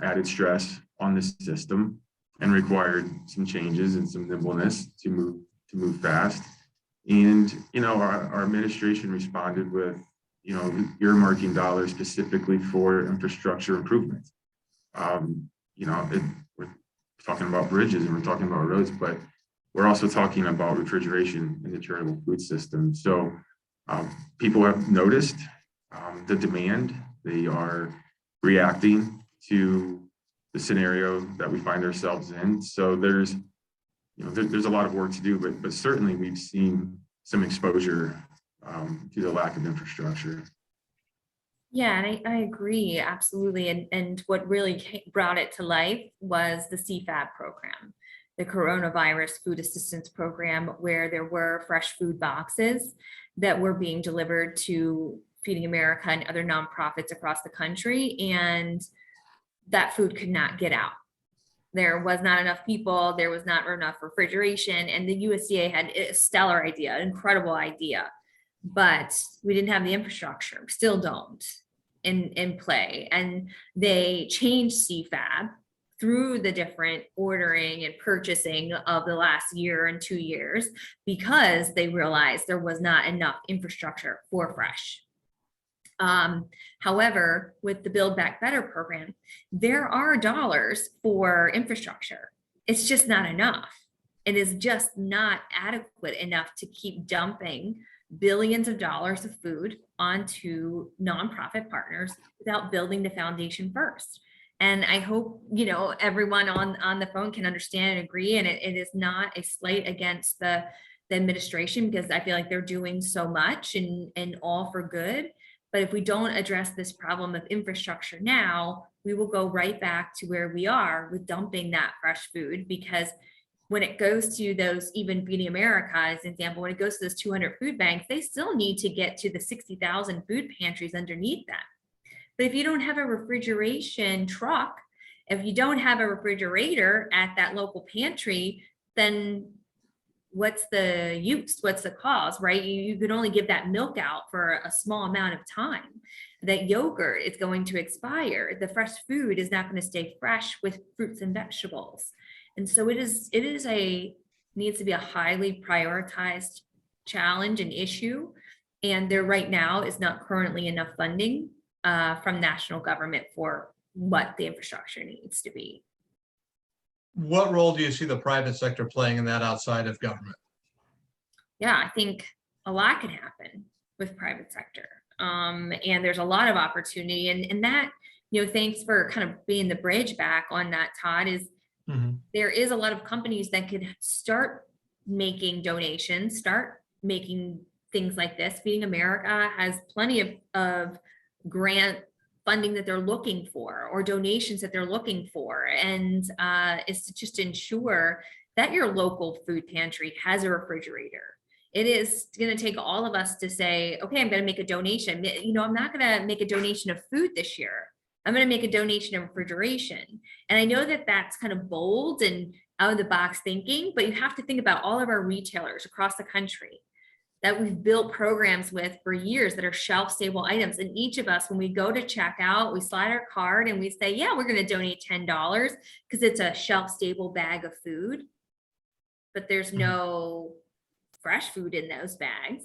added stress on the system and required some changes and some nimbleness to move fast. And our administration responded with earmarking dollars specifically for infrastructure improvements. We're talking about bridges and we're talking about roads, but we're also talking about refrigeration in the charitable food system. So people have noticed the demand. They are reacting to the scenario that we find ourselves in. So there's a lot of work to do, but certainly we've seen some exposure to the lack of infrastructure. Yeah, and I agree, absolutely. And what really brought it to life was the CFAP program, the Coronavirus Food Assistance Program, where there were fresh food boxes that were being delivered to Feeding America and other nonprofits across the country. And that food could not get out. There was not enough people, there was not enough refrigeration, and the USDA had a stellar idea, an incredible idea, but we didn't have the infrastructure, still don't, in play. And they changed CFAB through the different ordering and purchasing of the last year and 2 years because they realized there was not enough infrastructure for fresh. However, with the Build Back Better program, there are dollars for infrastructure. It's just not enough. It is just not adequate enough to keep dumping billions of dollars of food onto nonprofit partners without building the foundation first. And I hope, everyone on the phone can understand and agree. And it is not a slight against the administration, because I feel like they're doing so much and all for good. But if we don't address this problem of infrastructure now, we will go right back to where we are with dumping that fresh food, because when it goes to those, even Feeding America as an example, when it goes to those 200 food banks, they still need to get to the 60,000 food pantries underneath them. But if you don't have a refrigeration truck, if you don't have a refrigerator at that local pantry, then what's the use? What's the cause, right? You could only give that milk out for a small amount of time. That yogurt is going to expire. The fresh food is not going to stay fresh with fruits and vegetables. And so it needs to be a highly prioritized challenge and issue. And there right now is not currently enough funding from national government for what the infrastructure needs to be. What role do you see the private sector playing in that outside of government? Yeah, I think a lot can happen with private sector. And there's a lot of opportunity. And that, thanks for kind of being the bridge back on that, Todd, is there is a lot of companies that could start making donations, start making things like this. Feeding America has plenty of grant funding that they're looking for, or donations that they're looking for. And is to just ensure that your local food pantry has a refrigerator. It is going to take all of us to say, okay, I'm going to make a donation. I'm not going to make a donation of food this year. I'm going to make a donation of refrigeration. And I know that that's kind of bold and out of the box thinking, but you have to think about all of our retailers across the country that we've built programs with for years that are shelf stable items. And each of us, when we go to check out, we slide our card and we say, yeah, we're going to donate $10 because it's a shelf stable bag of food, but there's no fresh food in those bags.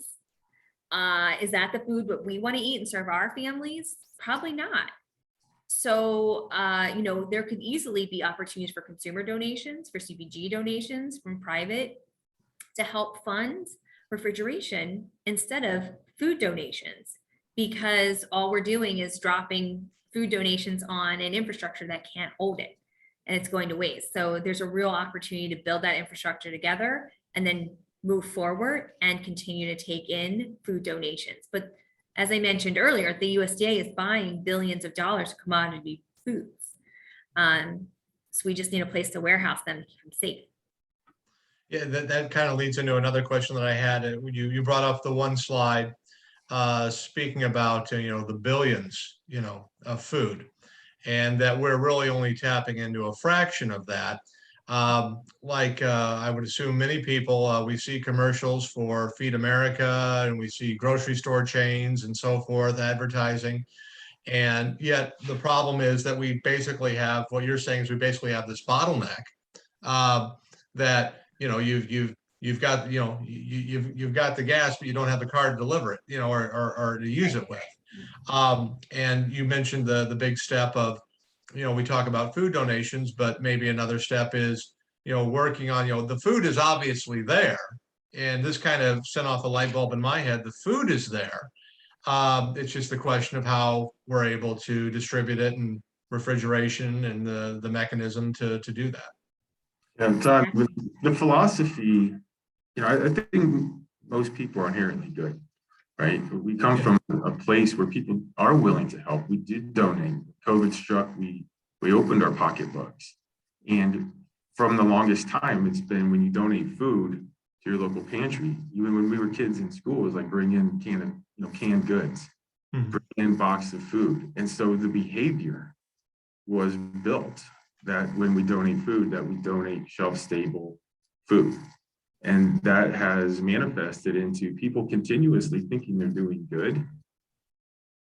Is that the food that we want to eat and serve our families? Probably not. So, there could easily be opportunities for consumer donations, for CPG donations from private to help fund refrigeration instead of food donations, because all we're doing is dropping food donations on an infrastructure that can't hold it and it's going to waste. So there's a real opportunity to build that infrastructure together and then move forward and continue to take in food donations. But as I mentioned earlier, the USDA is buying billions of dollars of commodity foods. So we just need a place to warehouse them to keep them safe. Yeah, that kind of leads into another question that I had. You brought up the one slide speaking about, the billions, of food, and that we're really only tapping into a fraction of that. I would assume many people, we see commercials for Feed America, and we see grocery store chains and so forth advertising. And yet the problem is that we basically have, what you're saying is we basically have this bottleneck that, you've you've got, you've got the gas, but you don't have the car to deliver it, or to use it with. And you mentioned the big step of, we talk about food donations, but maybe another step is, working on, the food is obviously there. And this kind of sent off a light bulb in my head. The food is there. It's just the question of how we're able to distribute it, and refrigeration and the mechanism to do that. And Todd, with the philosophy, I think most people are inherently good, right? We come from a place where people are willing to help. We did donate. COVID struck, we opened our pocketbooks. And from the longest time, it's been when you donate food to your local pantry. Even when we were kids in school, it was like bring in canned goods, bring in box of food. And so the behavior was built that when we donate food, that we donate shelf-stable food. And that has manifested into people continuously thinking they're doing good.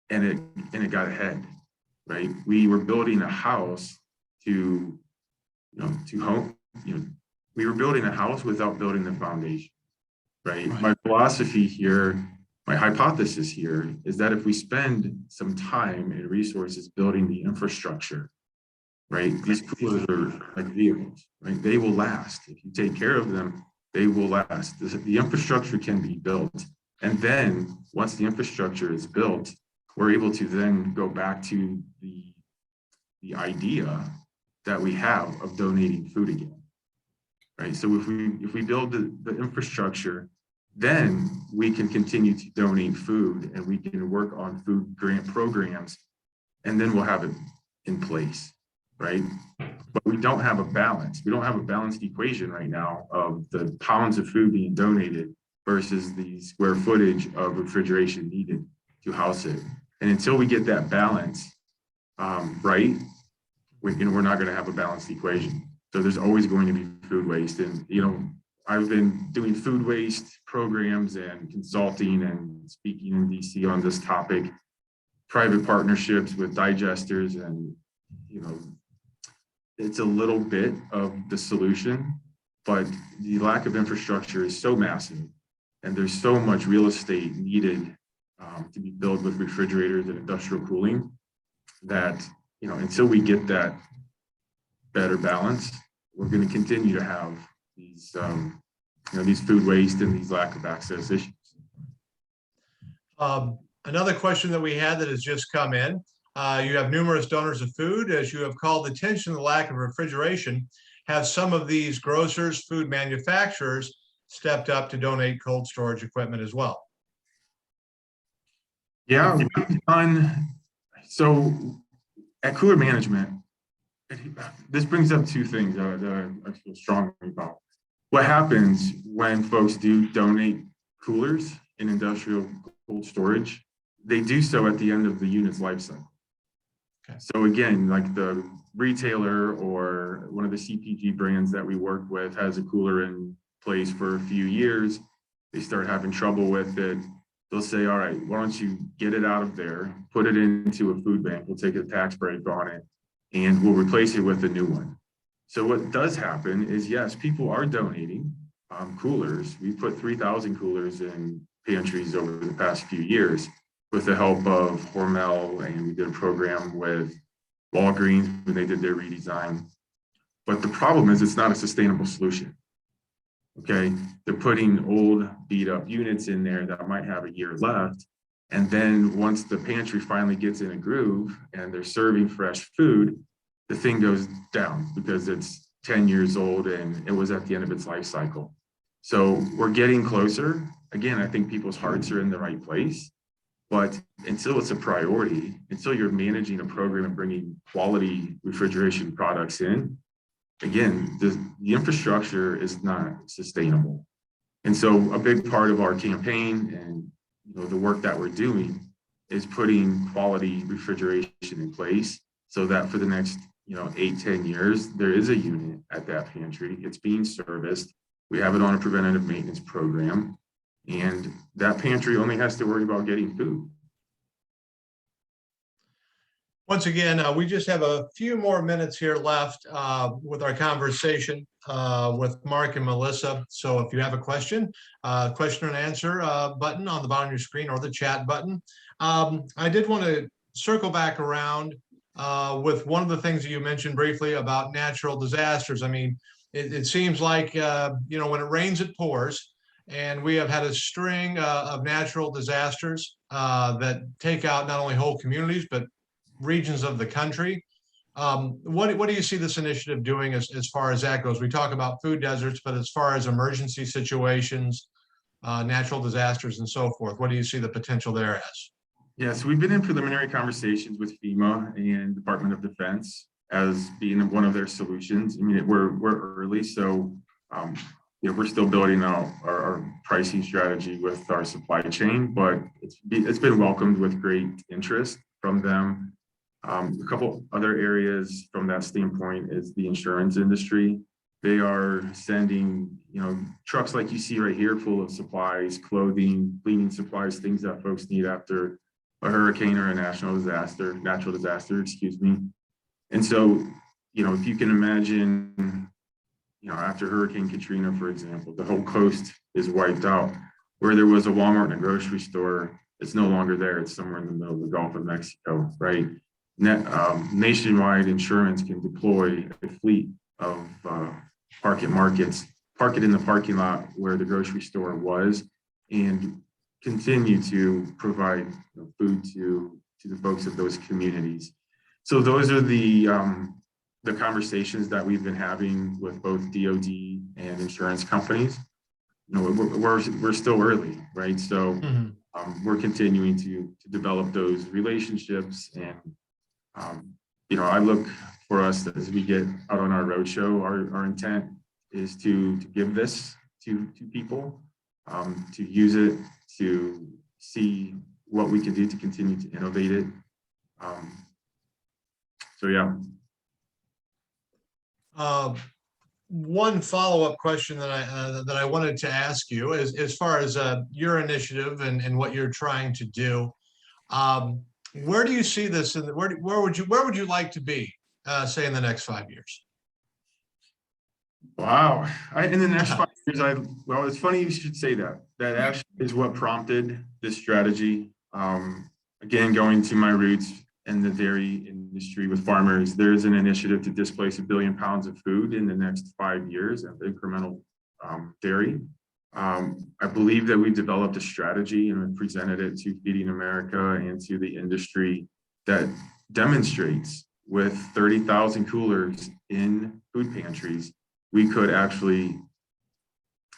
And it got ahead, right? We were building a house to home, we were building a house without building the foundation, right? My philosophy here, my hypothesis here is that if we spend some time and resources building the infrastructure, right? These coolers are like vehicles, right? They will last. If you take care of them, they will last. The infrastructure can be built. And then once the infrastructure is built, we're able to then go back to the idea that we have of donating food again, right? So if we build the infrastructure, then we can continue to donate food, and we can work on food grant programs, and then we'll have it in place, right? But we don't have a balance. We don't have a balanced equation right now of the pounds of food being donated versus the square footage of refrigeration needed to house it. And until we get that balance right, we're not going to have a balanced equation. So there's always going to be food waste. And, I've been doing food waste programs and consulting and speaking in DC on this topic, private partnerships with digesters, and, it's a little bit of the solution, but the lack of infrastructure is so massive, and there's so much real estate needed to be built with refrigerators and industrial cooling that, until we get that better balance, we're going to continue to have these, these food waste and these lack of access issues. Another question that we had that has just come in. You have numerous donors of food. As you have called attention to the lack of refrigeration, have some of these grocers, food manufacturers stepped up to donate cold storage equipment as well? Yeah, we've done. So at Cooler Management, this brings up two things that I feel strongly about. What happens when folks do donate coolers in industrial cold storage? They do so at the end of the unit's life cycle. Okay. So again, like the retailer or one of the CPG brands that we work with has a cooler in place for a few years. They start having trouble with it. They'll say, all right, why don't you get it out of there, put it into a food bank, we'll take a tax break on it, and we'll replace it with a new one. So what does happen is, yes, people are donating coolers. We put 3,000 coolers in pantries over the past few years with the help of Hormel, and we did a program with Walgreens when they did their redesign. But the problem is it's not a sustainable solution. Okay, they're putting old beat up units in there that might have a year left. And then once the pantry finally gets in a groove and they're serving fresh food, the thing goes down because it's 10 years old and it was at the end of its life cycle. So we're getting closer. Again, I think people's hearts are in the right place, but until it's a priority, until you're managing a program and bringing quality refrigeration products in, again, the infrastructure is not sustainable. And so a big part of our campaign and the work that we're doing is putting quality refrigeration in place so that for the next 8-10 years, there is a unit at that pantry. It's being serviced. We have it on a preventative maintenance program, and that pantry only has to worry about getting food. Once again, we just have a few more minutes here left with our conversation with Mark and Melissa. So if you have a question and answer button on the bottom of your screen or the chat button. I did want to circle back around with one of the things that you mentioned briefly about natural disasters. I mean, it seems like, when it rains, it pours. And we have had a string of natural disasters that take out not only whole communities, but regions of the country. What do you see this initiative doing as far as that goes? We talk about food deserts, but as far as emergency situations, natural disasters and so forth, what do you see the potential there as? Yes, we've been in preliminary conversations with FEMA and Department of Defense as being one of their solutions. I mean, we're early, so we're still building out our pricing strategy with our supply chain, but it's been welcomed with great interest from them. A couple other areas from that standpoint is the insurance industry. They are sending, trucks like you see right here full of supplies, clothing, cleaning supplies, things that folks need after a hurricane or a natural disaster, excuse me. And so, if you can imagine, after Hurricane Katrina, for example, the whole coast is wiped out. Where there was a Walmart and a grocery store, it's no longer there. It's somewhere in the middle of the Gulf of Mexico, right? Nationwide insurance can deploy a fleet of park it in the parking lot where the grocery store was, and continue to provide food to the folks of those communities. So those are the conversations that we've been having with both DoD and insurance companies. We're still early, right? So we're continuing to develop those relationships, and I look for us as we get out on our roadshow. Our intent is to give this to people, to use it, to see what we can do to continue to innovate it. So yeah. One follow-up question that I wanted to ask you is, as far as your initiative and what you're trying to do, where do you see this, and where would you like to be, say, in the next 5 years? Wow. In the next 5 years, well, it's funny you should say that. That actually is what prompted this strategy. Again, going to my roots in the dairy industry with farmers, there's an initiative to displace 1 billion pounds of food in the next 5 years of incremental dairy. I believe that we've developed a strategy and presented it to Feeding America and to the industry that demonstrates with 30,000 coolers in food pantries, we could actually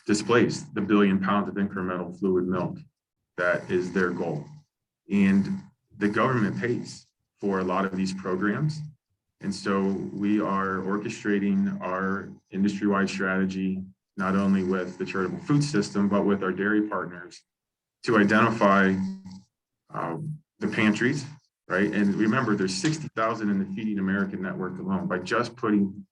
displace the 1 billion pounds of incremental fluid milk. That is their goal. And the government pays for a lot of these programs. And so we are orchestrating our industry-wide strategy, not only with the charitable food system, but with our dairy partners, to identify the pantries, right? And remember, there's 60,000 in the Feeding America network alone. By just putting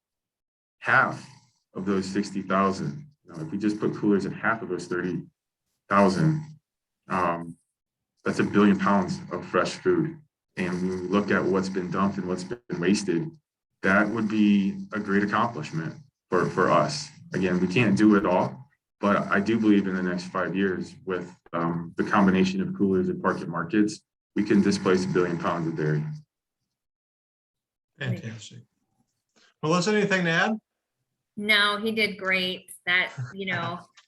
half of those 60,000, if we just put coolers in half of those 30,000, that's 1 billion pounds of fresh food. And when we look at what's been dumped and what's been wasted, that would be a great accomplishment for us. Again, we can't do it all, but I do believe in the next 5 years, with the combination of coolers and park it markets, we can displace 1 billion pounds of dairy. Fantastic. Melissa, anything to add? No, he did great. That,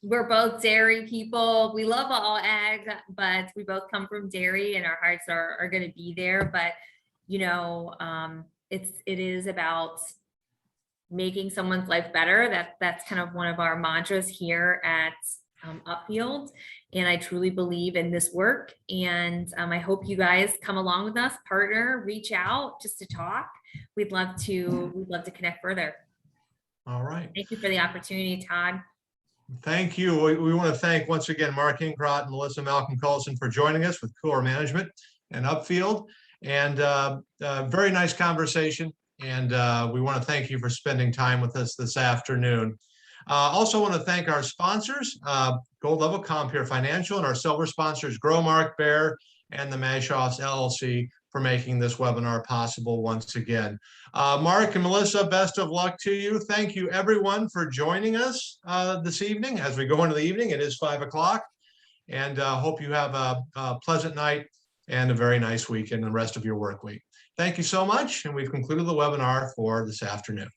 we're both dairy people. We love all ag, but we both come from dairy, and our hearts are going to be there. But, it is about making someone's life better. That's kind of one of our mantras here at Upfield. And I truly believe in this work. And I hope you guys come along with us, partner, reach out just to talk. We'd love to connect further. All right. Thank you for the opportunity, Todd. Thank you. We want to thank once again Mark Inkrot and Melissa Malcolm-Coulson for joining us with Cooler Management and Upfield. And very nice conversation. And we want to thank you for spending time with us this afternoon. Also want to thank our sponsors, Gold Level Compere Financial, and our silver sponsors, Growmark, Bear, and the Mashoffs LLC, for making this webinar possible once again. Mark and Melissa, best of luck to you. Thank you everyone for joining us this evening. As we go into the evening, it is 5 o'clock, and hope you have a pleasant night and a very nice week and the rest of your work week. Thank you so much, and we've concluded the webinar for this afternoon.